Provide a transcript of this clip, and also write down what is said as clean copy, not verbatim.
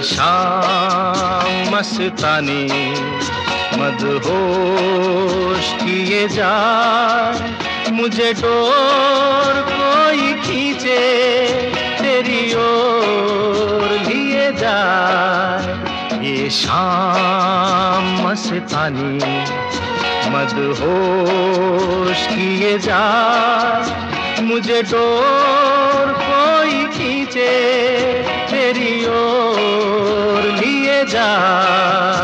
शाम मस्तानी मदहोश किए जाए, मुझे डोर कोई खींचे तेरी ओर लिए जाए। ये शाम मस्तानी मदहोश किए जाए, मुझे डोर कोई खींचे तेरी ओर लिए जाए।